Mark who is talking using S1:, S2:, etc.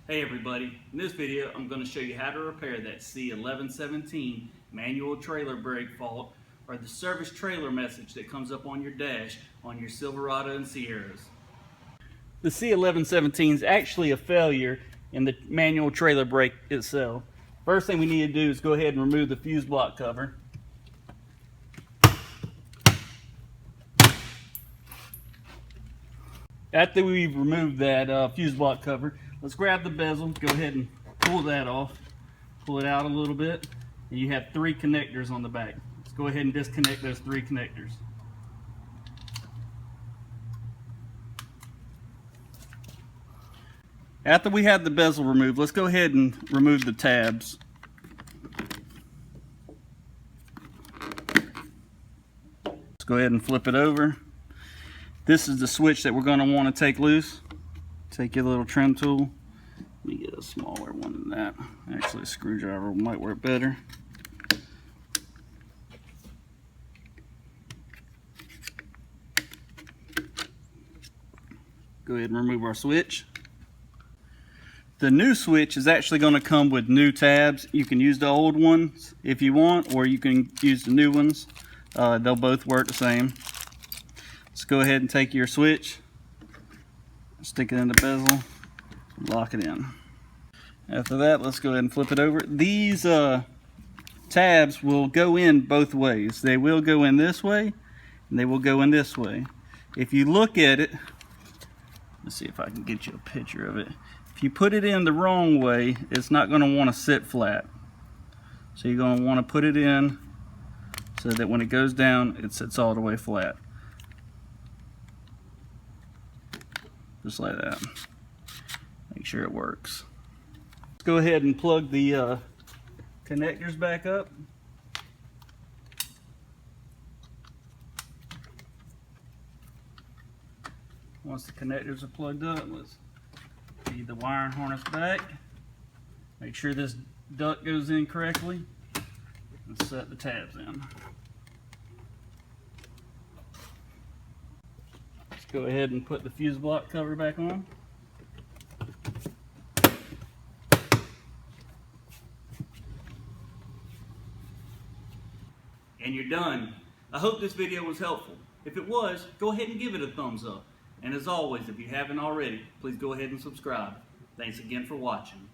S1: Hey everybody, in this video I'm going to show you how to repair that C1117 manual trailer brake fault or the service trailer message that comes up on your dash on your Silverado and Sierras. The C1117 is actually a failure in the manual trailer brake itself. First thing we need to do is go ahead and remove the fuse block cover. After we've removed that fuse block cover, let's grab the bezel, go ahead and pull that off. Pull it out a little bit, and you have 3 connectors on the back. Let's go ahead and disconnect those 3 connectors. After we have the bezel removed, let's go ahead and remove the tabs. Let's go ahead and flip it over. This is the switch that we're going to want to take loose. Take your little trim tool. Let me get a smaller one than that. Actually, a screwdriver might work better. Go ahead and remove our switch. The new switch is actually going to come with new tabs. You can use the old ones if you want, or you can use the new ones. They'll both work the same. Let's go ahead and take your switch, stick it in the bezel, lock it in. After that, let's go ahead and flip it over. These tabs will go in both ways. They will go in this way, and they will go in this way. If you look at it, let's see if I can get you a picture of it. If you put it in the wrong way, it's not going to want to sit flat. So you're going to want to put it in so that when it goes down, it sits all the way flat. Just like that. Make sure it works. Let's go ahead and plug the connectors back up. Once the connectors are plugged up, let's feed the wiring harness back. Make sure this duct goes in correctly and set the tabs in. Go ahead and put the fuse block cover back on. And you're done. I hope this video was helpful. If it was, go ahead and give it a thumbs up. And as always, if you haven't already, please go ahead and subscribe. Thanks again for watching.